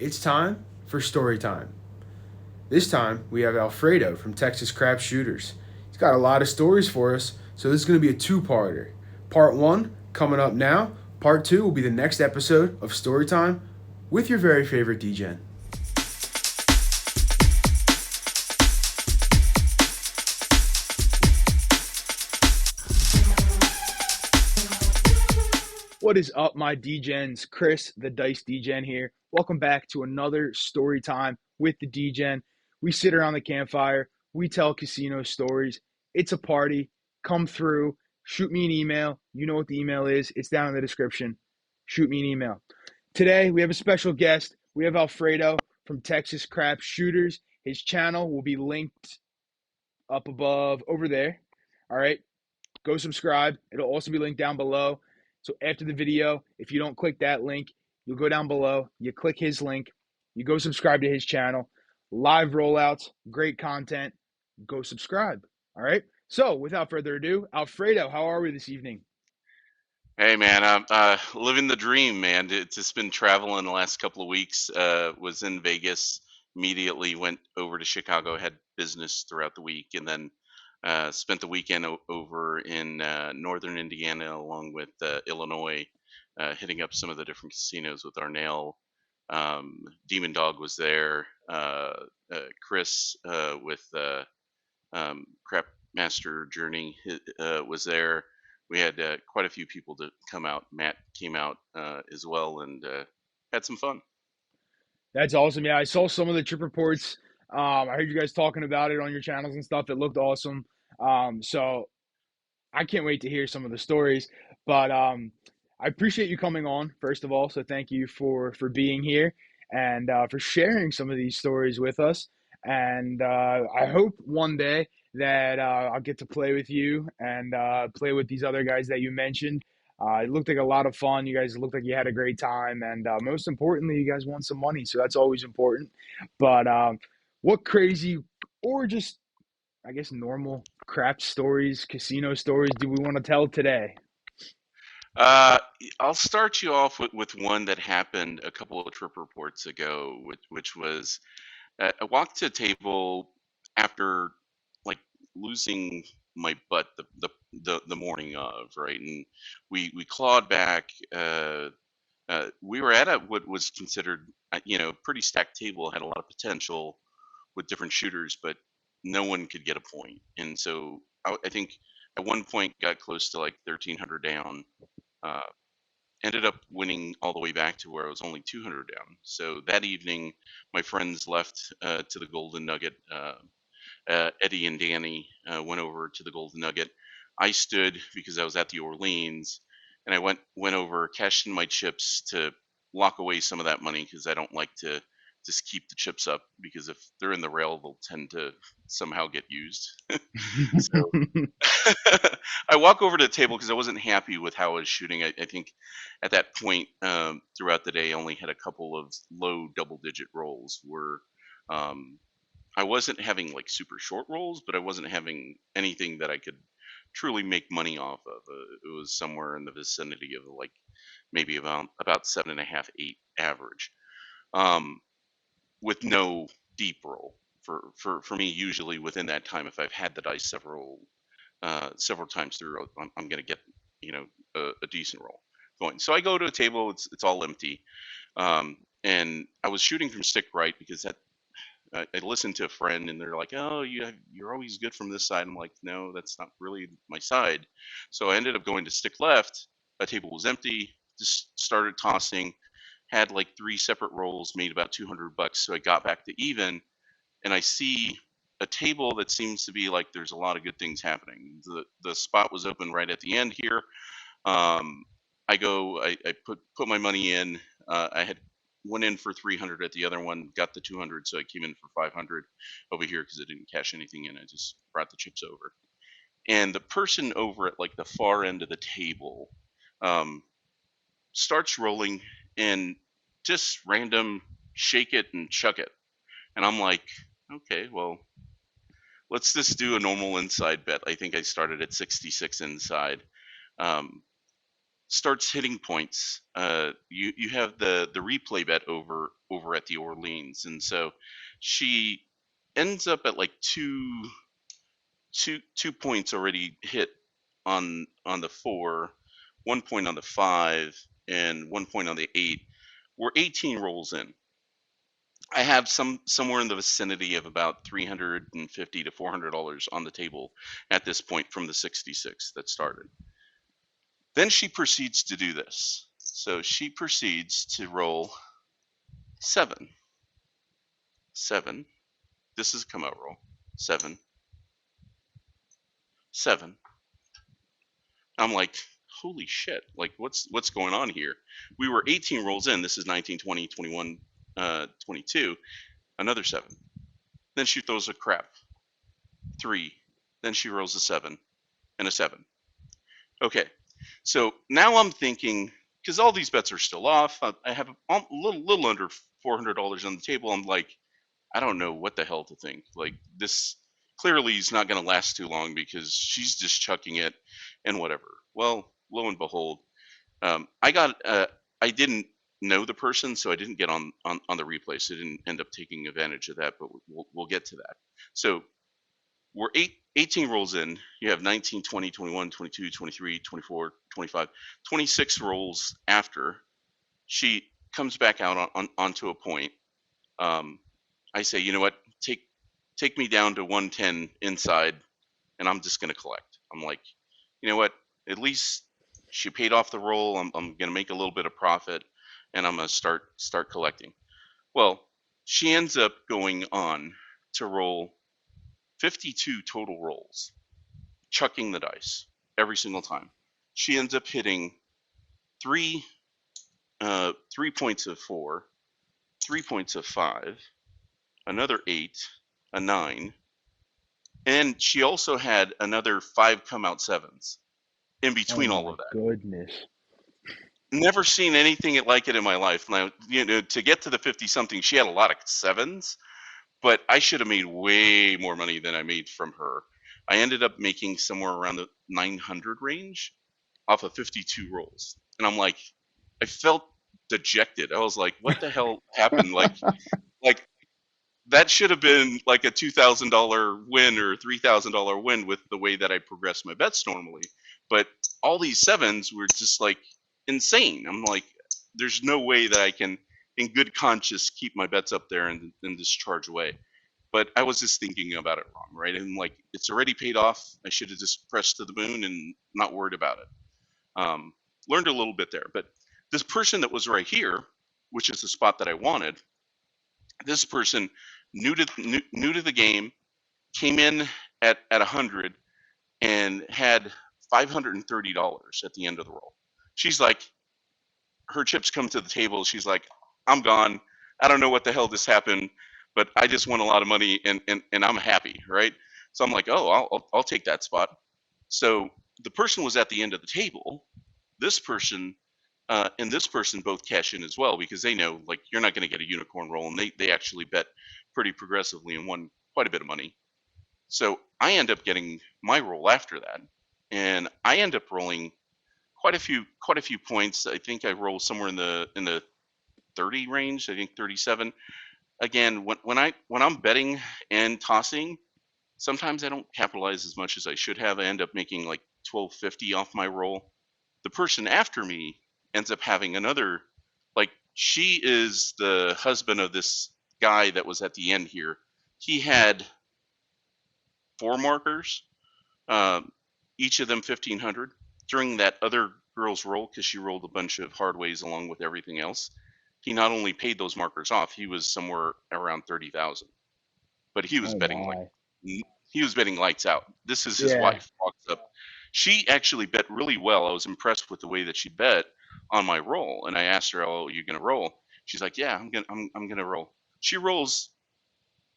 It's time for story time. This time we have Alfredo from Texas Crap Shooters. He's got a lot of stories for us, so this is going to be a two-parter. Part one coming up now. Part two will be the next episode of story time with your very favorite Degen. What is up, my Degens? Chris, the Dice Degen here. Welcome back to another story time with the Degen. We sit around the campfire. We tell casino stories. It's a party. Come through. Shoot me an email. You know what the email is. It's down in the description. Shoot me an email. Today, we have a special guest. We have Alfredo from Texas Crap Shooters. His channel will be linked up above over there. All right. Go subscribe. It'll also be linked down below. So after the video, if you don't click that link, you'll go down below, you click his link, you go subscribe to his channel. Live rollouts, great content. Go subscribe. All right. So without further ado, Alfredo, how are we this evening? Hey man, I'm living the dream, man. It's just been traveling the last couple of weeks. Was in Vegas, immediately went over to Chicago, had business throughout the week, and then spent the weekend over in northern Indiana along with Illinois, hitting up some of the different casinos with Arnell. Demon Dog was there. Chris with Crap Master Journey was there. We had quite a few people to come out. Matt came out as well and had some fun. That's awesome. Yeah, I saw some of the trip reports. I heard you guys talking about it on your channels and stuff. It looked awesome. So I can't wait to hear some of the stories. But I appreciate you coming on, first of all. So thank you for being here and for sharing some of these stories with us. And I hope one day that I'll get to play with you and play with these other guys that you mentioned. It looked like a lot of fun. You guys looked like you had a great time. And most importantly, you guys won some money. So that's always important. But what crazy or just I guess normal crap stories, casino stories do we want to tell today? Uh, I'll start you off with one that happened a couple of trip reports ago, which was I walked to a table after like losing my butt the morning of, right, and we clawed back. We were at what was considered pretty stacked table, had a lot of potential with different shooters, but no one could get a point, and so I think at one point got close to like 1,300 down. Uh, Ended up winning all the way back to where I was only 200 down. So that evening, my friends left to the Golden Nugget. Eddie and Danny went over to the Golden Nugget. I stood because I was at the Orleans, and I went over, cashed in my chips to lock away some of that money because I don't like to just keep the chips up because if they're in the rail, they'll tend to somehow get used. So I walk over to the table because I wasn't happy with how I was shooting. I think at that point throughout the day, I only had a couple of low double-digit rolls. Where I wasn't having like super short rolls, but I wasn't having anything that I could truly make money off of. It was somewhere in the vicinity of like maybe about 7.5, 8 average, um, with no deep roll. For me, usually within that time, if I've had the dice several times through, I'm going to get a decent roll going. So I go to a table, it's all empty, and I was shooting from stick right because that I listened to a friend and they're like, oh, you're always good from this side. I'm like, no, that's not really my side. So I ended up going to stick left. That table was empty. Just started tossing. Had like 3 separate rolls, made about $200. So I got back to even, and I see a table that seems to be like there's a lot of good things happening. The spot was open right at the end here. I put my money in. I had went in for 300 at the other one, got the 200, so I came in for 500 over here because I didn't cash anything in. I just brought the chips over. And the person over at like the far end of the table um, starts rolling and just random shake it and chuck it. And I'm like, okay, well, let's just do a normal inside bet. I think I started at 66 inside. Um, starts hitting points. You have the replay bet over at the Orleans, and so she ends up at like two points already hit on the 4, 1 point on the 5, and 1 point on the 8. We're 18 rolls in. I have somewhere in the vicinity of about $350 to $400 on the table at this point from the 66 that started. Then she proceeds to do this. So she proceeds to roll 7. 7. This is a come out roll. 7. 7. I'm like, holy shit, like what's going on here? We were 18 rolls in. This is 19, 20, 21, 22. Another 7. Then she throws a crap. 3. Then she rolls a 7 and a 7. Okay, so now I'm thinking, because all these bets are still off, I have a little under $400 on the table. I'm like, I don't know what the hell to think. Like, this clearly is not going to last too long because she's just chucking it and whatever. Well, lo and behold, I didn't know the person, so I didn't get on the replay, so I didn't end up taking advantage of that, but we'll get to that. So we're 18 rolls in. You have 19, 20, 21, 22, 23, 24, 25, 26 rolls after. She comes back out onto a point. I say, you know what, take me down to 110 inside, and I'm just going to collect. I'm like, you know what, at least she paid off the roll. I'm going to make a little bit of profit, and I'm going to start collecting. Well, she ends up going on to roll 52 total rolls, chucking the dice every single time. She ends up hitting 3 points of 4, 3 points of 5, another 8, a 9, and she also had another 5 come out 7s in between all of that. Goodness. Never seen anything like it in my life. Now, to get to the 50 something, she had a lot of 7s, but I should have made way more money than I made from her. I ended up making somewhere around the 900 range off of 52 rolls, and I'm like, I felt dejected. I was like, what the hell happened? Like that should have been like a $2,000 win or $3,000 win with the way that I progress my bets normally. But all these 7s were just like insane. I'm like, there's no way that I can, in good conscience, keep my bets up there and just charge away. But I was just thinking about it wrong, right? And like, it's already paid off. I should have just pressed to the moon and not worried about it. Learned a little bit there. But this person that was right here, which is the spot that I wanted, this person new to the game, came in at 100 and had $530 at the end of the roll. She's like, her chips come to the table. She's like, I'm gone. I don't know what the hell just happened, but I just won a lot of money and I'm happy, right? So I'm like, oh, I'll take that spot. So the person was at the end of the table. This person and this person both cash in as well because they know like you're not going to get a unicorn roll, and they actually bet pretty progressively and won quite a bit of money. So I end up getting my roll after that, and I end up rolling quite a few points. I think I roll somewhere in the 30 range. I think 37. Again, when I'm betting and tossing, sometimes I don't capitalize as much as I should have. I end up making like 1250 off my roll. The person after me ends up having another, like, she is the husband of this guy that was at the end here. He had 4 markers, each of them 1500 during that other girl's roll, because she rolled a bunch of hard ways along with everything else. He not only paid those markers off, he was somewhere around 30,000, but he was betting lights out. This is his wife walks up. She actually bet really well. I was impressed with the way that she bet on my roll, and I asked her, "Oh, are you gonna roll?" She's like, "Yeah, I'm gonna roll." She rolls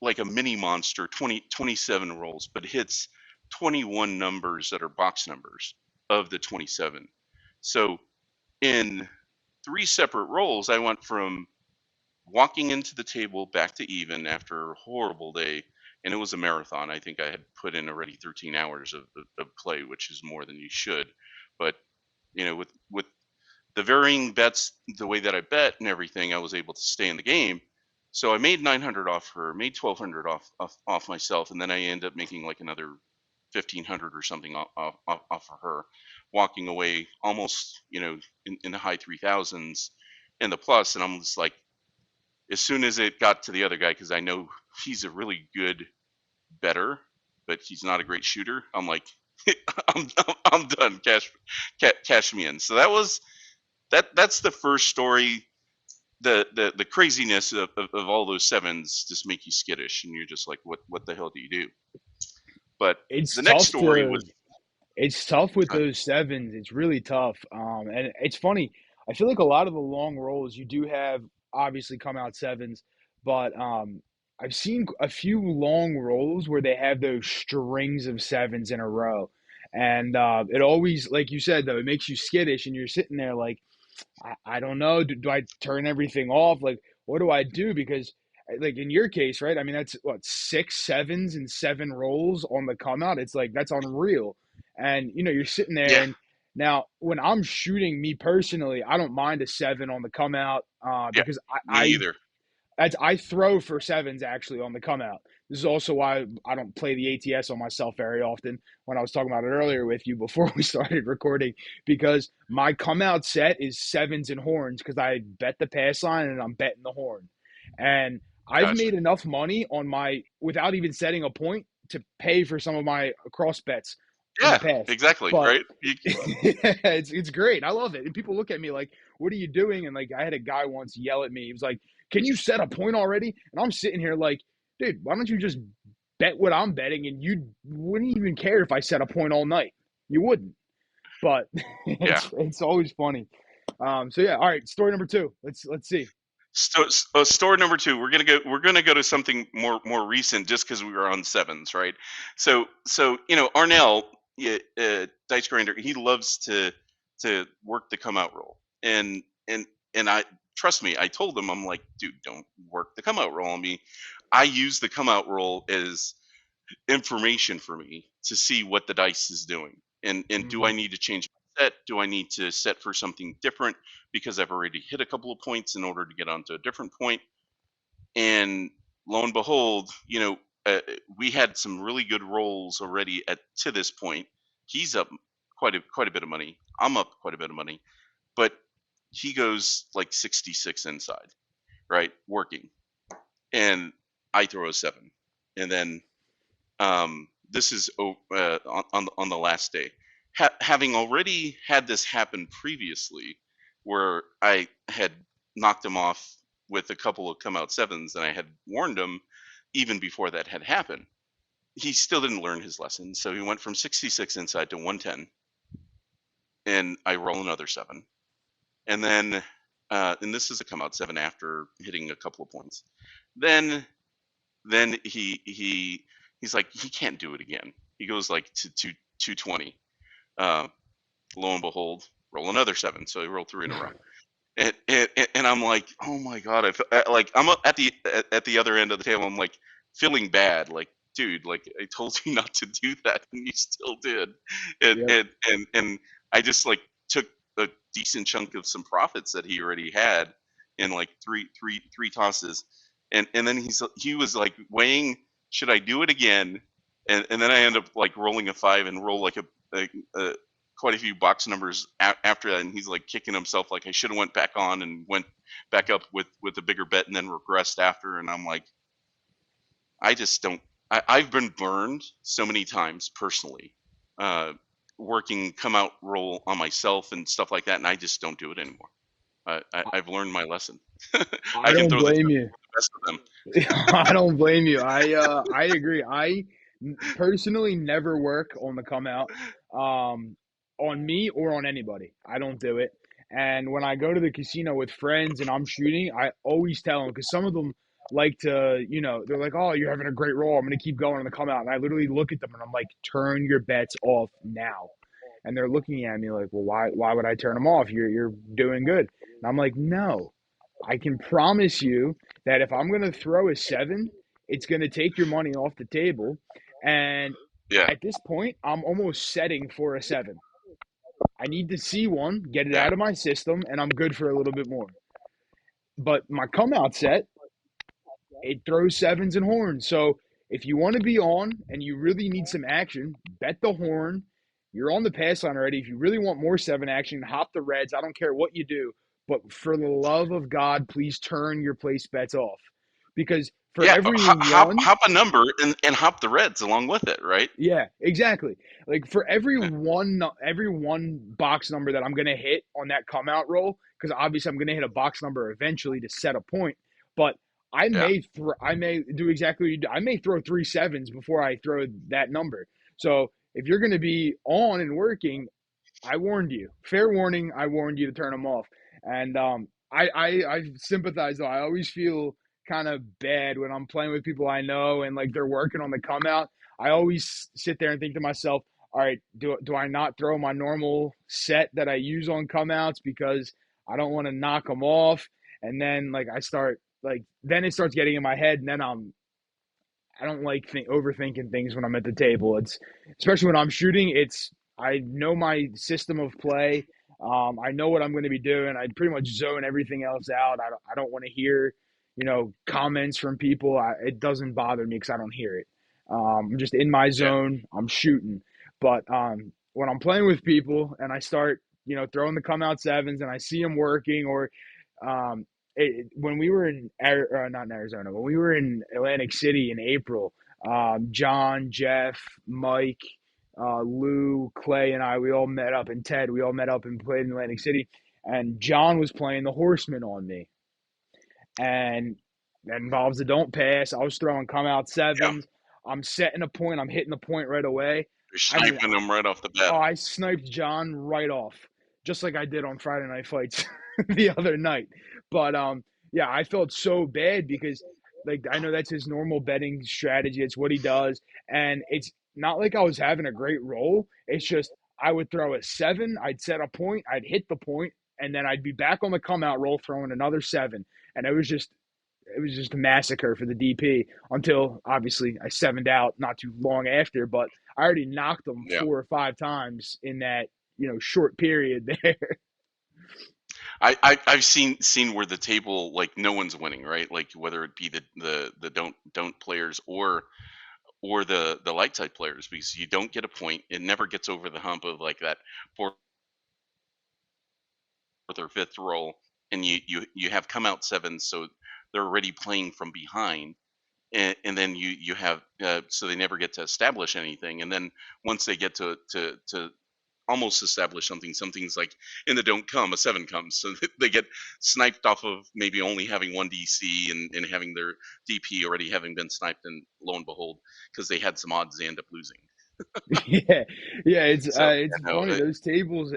like a mini monster, 27 rolls, but hits 21 numbers that are box numbers of the 27. So in 3 separate rolls, I went from walking into the table back to even after a horrible day, and it was a marathon. I think I had put in already 13 hours of play, which is more than you should. But with the varying bets, the way that I bet and everything, I was able to stay in the game. So I made 900 off her, made 1200 off myself, and then I ended up making like another 1500 or something off of her, walking away almost, in the high 3000s in the plus. And I'm just like, as soon as it got to the other guy, because I know he's a really good better, but he's not a great shooter. I'm like, I'm done. Cash me in. So that's the first story. The craziness of all those sevens just make you skittish, and you're just like, what the hell do you do? But It's the next tough story to was, It's tough with uh, those sevens. It's really tough. And it's funny. I feel like a lot of the long rolls you do have obviously come out sevens, but I've seen a few long rolls where they have those strings of sevens in a row, and it always, like you said, though, it makes you skittish, and you're sitting there like, I don't know. Do I turn everything off? Like, what do I do? Because, like in your case, right? I mean, that's what, six sevens and seven rolls on the come out. It's like that's unreal. And you're sitting there, yeah, and now when I'm shooting, me personally, I don't mind a seven on the come out yeah, because me either. I throw for sevens actually on the come out. This is also why I don't play the ATS on myself very often. When I was talking about it earlier with you before we started recording, because my come out set is sevens and horns because I bet the pass line and I'm betting the horn, and I've Gotcha. made enough money on my without even setting a point to pay for some of my cross bets in the Yeah, past. exactly. But Right. it's great. I love it, and people look at me like, "What are you doing?" And like, I had a guy once yell at me. He was like, can you set a point already? And I'm sitting here like, dude, why don't you just bet what I'm betting and you wouldn't even care if I set a point all night. You wouldn't. But Yeah. it's always funny. So yeah, all right, story number two. Let's see. Story number two. We're gonna go to something more recent, just because we were on sevens, right? So Arnell, yeah, dice grinder. He loves to work the come out roll, and I trust me. I told him, I'm like, dude, don't work the come out roll on me. I use the come out roll as information for me to see what the dice is doing, and do I Mm-hmm. need to change my set? Do I need to set for something different because I've already hit a couple of points in order to get onto a different point? And lo and behold, we had some really good rolls already at to this point. He's up quite a bit of money. I'm up quite a bit of money, but he goes like 66 inside, right, working, and I throw a seven, and then this is on the last day. Having already had this happen previously, where I had knocked him off with a couple of come out sevens, and I had warned him even before that had happened. He still didn't learn his lesson, so he went from 66 inside to 110, and I roll another seven, and then and this is a come out seven after hitting a couple of points. Then he's like, he can't do it again. He goes like to 220. Uh, lo and behold, roll another seven. So he rolled three in a row. And I'm like, oh my god, like I'm at the other end of the table. I'm like feeling bad, like, dude, like I told you not to do that, and you still did. And Yep. and and I just like took a decent chunk of some profits that he already had in like three tosses, and then he was like weighing, should I do it again? And then I end up like rolling a five and roll like a quite a few box numbers after that, and he's like kicking himself like I should have went back on and went back up with a bigger bet and then regressed after. And I'm like, I just don't. I've been burned so many times personally, uh, working come out roll on myself and stuff like that, and I just don't do it anymore. I've learned my lesson. I I can don't throw the blame you. best of them. I don't blame you. I agree. Personally never work on the come out, on me or on anybody. I don't do it. And when I go to the casino with friends and I'm shooting, I always tell them because some of them like to, they're like, "Oh, you're having a great roll. I'm gonna keep going on the come out." And I literally look at them and I'm like, "Turn your bets off now." And they're looking at me like, "Well, why would I turn them off? You're doing good." And I'm like, "No, I can promise you that if I'm going to throw a seven, it's going to take your money off the table. And Yeah, at this point, I'm almost setting for a seven. I need to see one, get it Yeah. out of my system, and I'm good for a little bit more. But my come out set, it throws sevens and horns. So if you want to be on and you really need some action, bet the horn. You're on the pass line already. If you really want more seven action, hop the reds. I don't care what you do, but for the love of God, please turn your place bets off, because for Yeah, every hop one, hop a number and hop the reds along with it, right? yeah, exactly. Like for every one box number that I'm gonna hit on that come out roll, because obviously I'm gonna hit a box number eventually to set a point. But Yeah, I may do exactly what you do. I may throw three sevens before I throw that number. So if you're gonna be on and working, I warned you. Fair warning. I warned you to turn them off. And I sympathize though. I always feel kind of bad when I'm playing with people I know and like they're working on the come out. I always sit there and think to myself, all right, do I not throw my normal set that I use on come outs because I don't want to knock them off? And then like I start like then it starts getting in my head, and then I don't like overthinking things when I'm at the table. It's especially when I'm shooting. It's I know my system of play. I know what I'm going to be doing. I pretty much zone everything else out. I don't want to hear, comments from people. It doesn't bother me because I don't hear it. I'm just in my yeah, zone. I'm shooting. But when I'm playing with people and I start, throwing the come out sevens and I see them working, or when we were not in Arizona, when we were in Atlantic City in April, John, Jeff, Mike, Lou, Clay, and I, we all met up, and Ted, we all met up and played in Atlantic City. And John was playing the Horseman on me, and that involves the don't pass. I was throwing come out yeah. sevens. I'm setting a point. I'm hitting the point right away. You're I mean, sniping them right off the bat. oh, I sniped John right off, just like I did on Friday Night Fights the other night. But yeah, I felt so bad because like I know that's his normal betting strategy. It's what he does, and it's not like I was having a great roll. It's just I would throw a seven, I'd set a point, I'd hit the point, and then I'd be back on the come out roll throwing another seven, and it was just a massacre for the DP until obviously I sevened out not too long after, but I already knocked them Yeah. 4 or 5 times in that short period there. I've seen where the table, like, no one's winning, right? Like, whether it be the don't players or the light side players, because you don't get a point. It never gets over the hump of like that fourth or fifth roll, and you have come out sevens, so they're already playing from behind. And then you have so they never get to establish anything, and then once they get to almost establish something, something's like in the don't come, a seven comes, so they get sniped off of maybe only having one DC, and having their DP already having been sniped, and lo and behold, because they had some odds, they end up losing. Yeah, yeah, So it's you know, funny.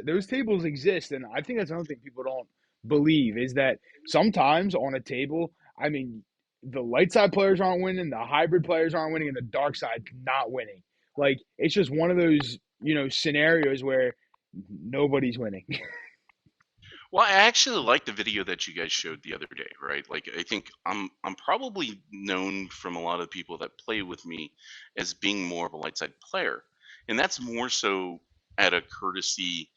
Those tables exist, and I think that's another thing people don't believe is that sometimes on a table, I mean, the light side players aren't winning, the hybrid players aren't winning, and the dark side not winning. Like it's just one of those scenarios where nobody's winning. well, I actually like the video that you guys showed the other day, right? Like, I think I'm probably known from a lot of people that play with me as being more of a light side player, and that's more so at a courtesy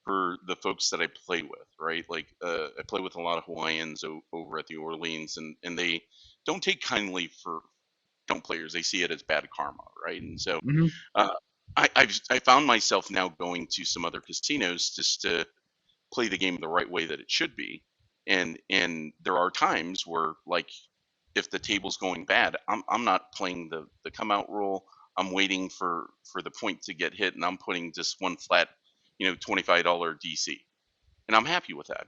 for the folks that I play with, right? Like, I play with a lot of Hawaiians over at the Orleans, and they don't take kindly for don't players. They see it as bad karma, right? And so, Hmm. uh, I found myself now going to some other casinos just to play the game the right way that it should be. And there are times where, like, if the table's going bad, I'm not playing the come out rule. I'm waiting for the point to get hit, and I'm putting just one flat, $25 DC, and I'm happy with that.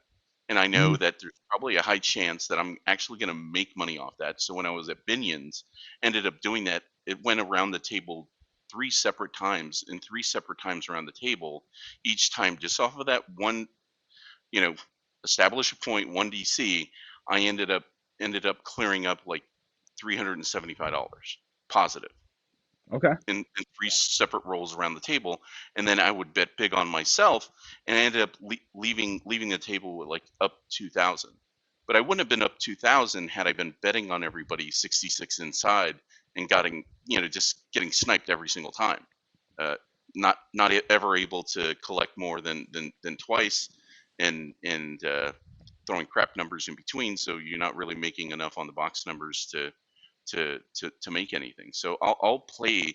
And I know Hmm. that there's probably a high chance that I'm actually going to make money off that. So when I was at Binion's, ended up doing that. It went around the table three separate times, and three separate times around the table, each time just off of that one, you know, establish a point, one DC. I ended up clearing up like $375 positive Okay. in three separate rolls around the table, and then I would bet big on myself, and I ended up leaving the table with like up 2,000. But I wouldn't have been up 2,000 had I been betting on everybody 66 inside and just getting sniped every single time. Uh, not ever able to collect more than twice, and throwing crap numbers in between, so you're not really making enough on the box numbers to make anything. So I'll play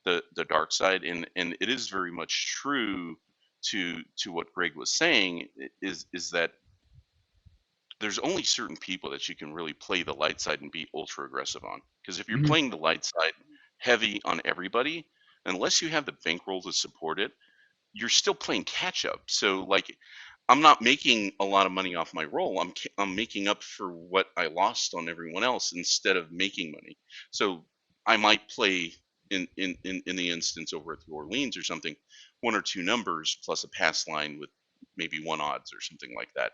the dark side, and it is very much true to what Greg was saying, is that there's only certain people that you can really play the light side and be ultra aggressive on. Because if you're Hmm. playing the light side heavy on everybody, unless you have the bankroll to support it, you're still playing catch up. So like, I'm not making a lot of money off my roll. I'm making up for what I lost on everyone else instead of making money. So I might play in the instance over at the Orleans or something, one or two numbers plus a pass line with maybe one odds or something like that,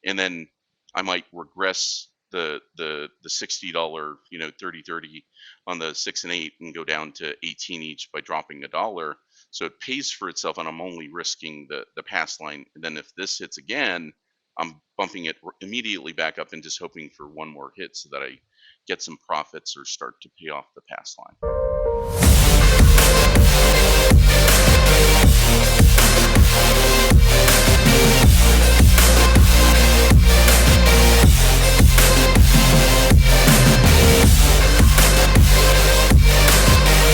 and then I might regress the $60, 30-30 on the 6 and 8 and go down to 18 each by dropping $1. So it pays for itself, and I'm only risking the pass line. And then if this hits again, I'm bumping it immediately back up and just hoping for one more hit so that I get some profits or start to pay off the pass line.